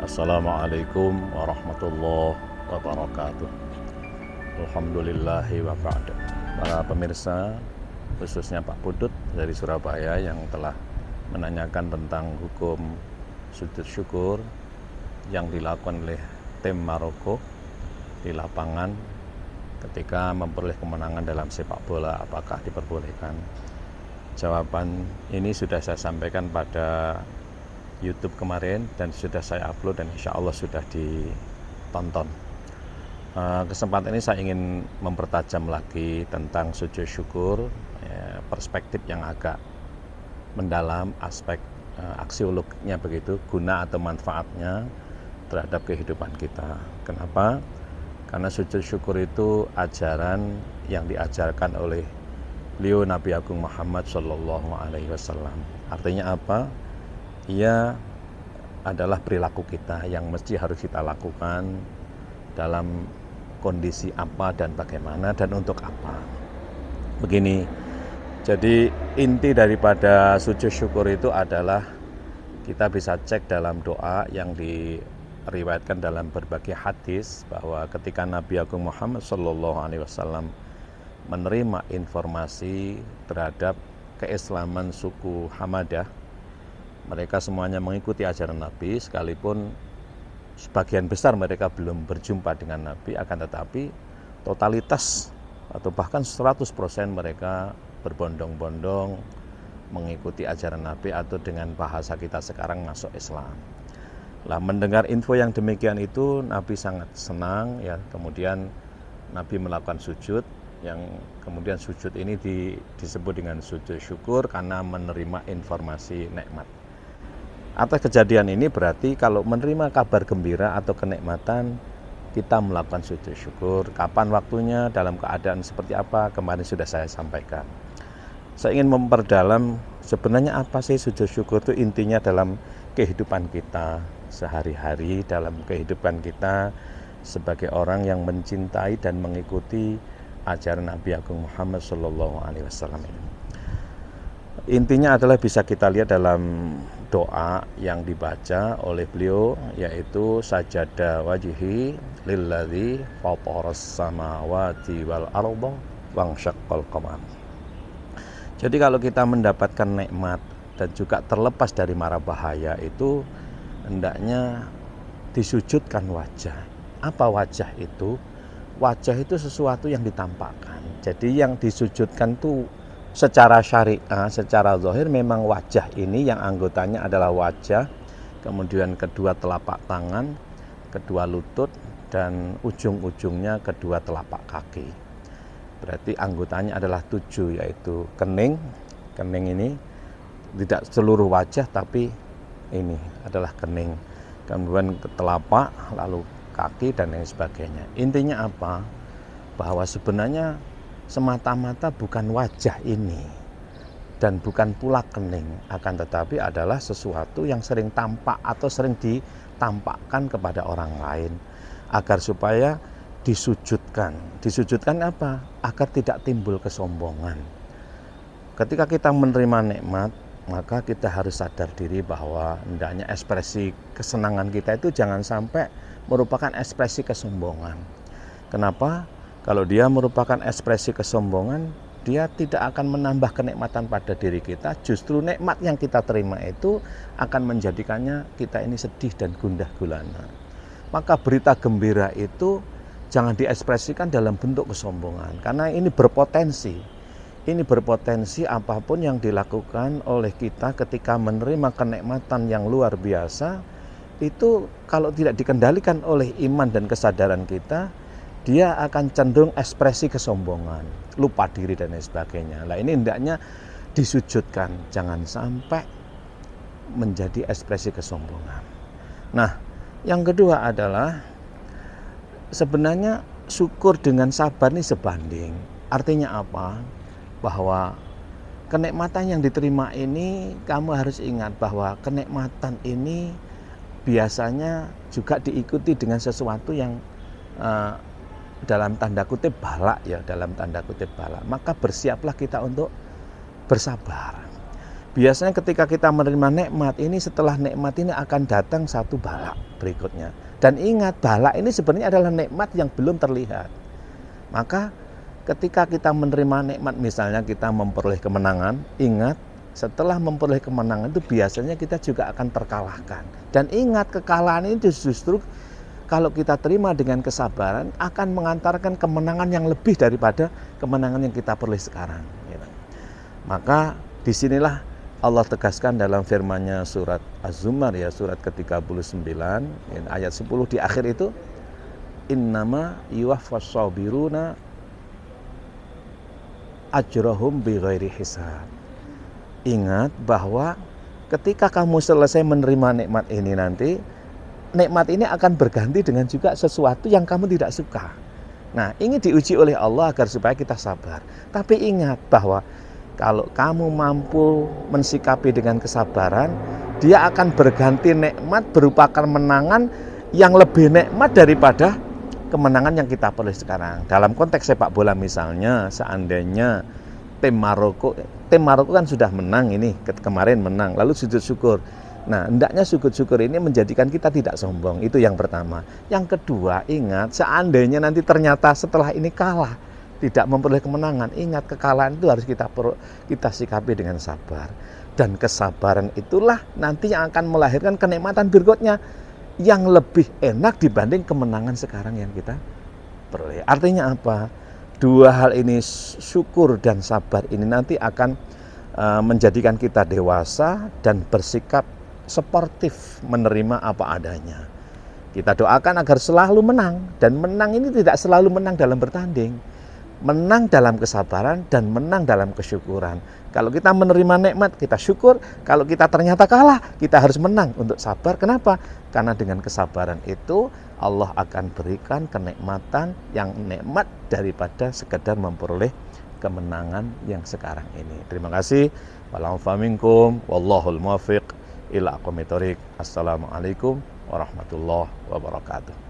Assalamualaikum warahmatullahi wabarakatuh. Alhamdulillahi wa ba'da. Para pemirsa, khususnya Pak Putut dari Surabaya yang telah menanyakan tentang hukum sujud syukur yang dilakukan oleh tim Maroko di lapangan ketika memperoleh kemenangan dalam sepak bola, apakah diperbolehkan? Jawaban ini sudah saya sampaikan pada YouTube kemarin dan sudah saya upload dan insya Allah sudah ditonton. Kesempatan ini saya ingin mempertajam lagi tentang sujud syukur, perspektif yang agak mendalam, aspek aksiologiknya begitu, guna atau manfaatnya terhadap kehidupan kita. Kenapa? Karena sujud syukur itu ajaran yang diajarkan oleh beliau Nabi Agung Muhammad Shallallahu Alaihi Wasallam. Artinya apa? Ia adalah perilaku kita yang mesti harus kita lakukan dalam kondisi apa dan bagaimana dan untuk apa. Begini, jadi inti daripada sujud syukur itu adalah kita bisa cek dalam doa yang diriwayatkan dalam berbagai hadis bahwa ketika Nabi Agung Muhammad SAW menerima informasi terhadap keislaman suku Hamadah, mereka semuanya mengikuti ajaran Nabi, sekalipun sebagian besar mereka belum berjumpa dengan Nabi, akan tetapi totalitas atau bahkan 100% mereka berbondong-bondong mengikuti ajaran Nabi atau dengan bahasa kita sekarang masuk Islam. Lah, mendengar info yang demikian itu Nabi sangat senang ya. Kemudian Nabi melakukan sujud, yang kemudian sujud ini disebut dengan sujud syukur karena menerima informasi nikmat. Atas kejadian ini berarti kalau menerima kabar gembira atau kenikmatan, kita melakukan sujud syukur. Kapan waktunya, dalam keadaan seperti apa, kemarin sudah saya sampaikan. Saya ingin memperdalam sebenarnya apa sih sujud syukur itu, intinya dalam kehidupan kita sehari-hari, dalam kehidupan kita sebagai orang yang mencintai dan mengikuti ajaran Nabi Agung Muhammad SAW ini. Intinya adalah bisa kita lihat dalam doa yang dibaca oleh beliau, yaitu sajada wajhi lilladzi fataras samawati wal arda wansyaqqal qamar. Jadi kalau kita mendapatkan nikmat dan juga terlepas dari mara bahaya itu, hendaknya disujudkan wajah. Apa wajah itu? Wajah itu sesuatu yang ditampakkan. Jadi yang disujudkan itu secara syariah, secara zahir memang wajah ini yang anggotanya adalah wajah, kemudian kedua telapak tangan, kedua lutut, dan ujung-ujungnya kedua telapak kaki. Berarti anggotanya adalah 7, yaitu kening. Kening ini tidak seluruh wajah, tapi ini adalah kening. Kemudian telapak, lalu kaki, dan lain sebagainya. Intinya apa? Bahwa sebenarnya semata-mata bukan wajah ini dan bukan pula kening, akan tetapi adalah sesuatu yang sering tampak atau sering ditampakkan kepada orang lain agar supaya disujudkan. Disujudkan apa? Agar tidak timbul kesombongan. Ketika kita menerima nikmat, maka kita harus sadar diri bahwa hendaknya ekspresi kesenangan kita itu jangan sampai merupakan ekspresi kesombongan. Kenapa? Kalau dia merupakan ekspresi kesombongan, dia tidak akan menambah kenikmatan pada diri kita. Justru nikmat yang kita terima itu akan menjadikannya kita ini sedih dan gundah gulana. Maka berita gembira itu jangan diekspresikan dalam bentuk kesombongan, karena ini berpotensi. Ini berpotensi apapun yang dilakukan oleh kita ketika menerima kenikmatan yang luar biasa, itu kalau tidak dikendalikan oleh iman dan kesadaran kita, dia akan cenderung ekspresi kesombongan, lupa diri dan lain sebagainya. Nah, ini hendaknya disujudkan, jangan sampai menjadi ekspresi kesombongan. Nah, yang kedua adalah sebenarnya syukur dengan sabar ini sebanding. Artinya apa? Bahwa kenikmatan yang diterima ini, kamu harus ingat bahwa kenikmatan ini biasanya juga diikuti dengan sesuatu yang dalam tanda kutip balak ya, dalam tanda kutip balak. Maka bersiaplah kita untuk bersabar. Biasanya ketika kita menerima nikmat ini, setelah nikmat ini akan datang satu bala berikutnya. Dan ingat, bala ini sebenarnya adalah nikmat yang belum terlihat. Maka ketika kita menerima nikmat, misalnya kita memperoleh kemenangan, ingat, setelah memperoleh kemenangan itu biasanya kita juga akan terkalahkan. Dan ingat, kekalahan ini justru kalau kita terima dengan kesabaran akan mengantarkan kemenangan yang lebih daripada kemenangan yang kita peroleh sekarang. Maka disinilah Allah tegaskan dalam firman-Nya surat Az-Zumar, ya, surat ke-39 ayat 10 di akhir itu, innama yuwaffas sabiruna ajrahum bighairi hisab. Ingat bahwa ketika kamu selesai menerima nikmat ini nanti, nikmat ini akan berganti dengan juga sesuatu yang kamu tidak suka. Nah, ini diuji oleh Allah agar supaya kita sabar. Tapi ingat bahwa kalau kamu mampu mensikapi dengan kesabaran, dia akan berganti nikmat berupa kemenangan yang lebih nikmat daripada kemenangan yang kita peroleh sekarang. Dalam konteks sepak bola misalnya, seandainya tim Maroko kan sudah menang ini, kemarin menang, lalu sujud syukur. Nah, hendaknya sujud syukur ini menjadikan kita tidak sombong, itu yang pertama. Yang kedua, ingat, seandainya nanti ternyata setelah ini kalah, tidak memperoleh kemenangan, ingat, kekalahan itu harus kita sikapi dengan sabar. Dan kesabaran itulah nanti yang akan melahirkan kenikmatan berikutnya yang lebih enak dibanding kemenangan sekarang yang kita peroleh. Artinya apa? Dua hal ini, syukur dan sabar ini nanti akan menjadikan kita dewasa dan bersikap sportif menerima apa adanya. Kita doakan agar selalu menang, dan menang ini tidak selalu menang dalam bertanding. Menang dalam kesabaran dan menang dalam kesyukuran. Kalau kita menerima nikmat, kita syukur. Kalau kita ternyata kalah, kita harus menang untuk sabar. Kenapa? Karena dengan kesabaran itu Allah akan berikan kenikmatan yang nikmat daripada sekedar memperoleh kemenangan yang sekarang ini. Terima kasih. Wallahul muwaffiq ila aqwamit thoriq. Assalamualaikum warahmatullahi wabarakatuh.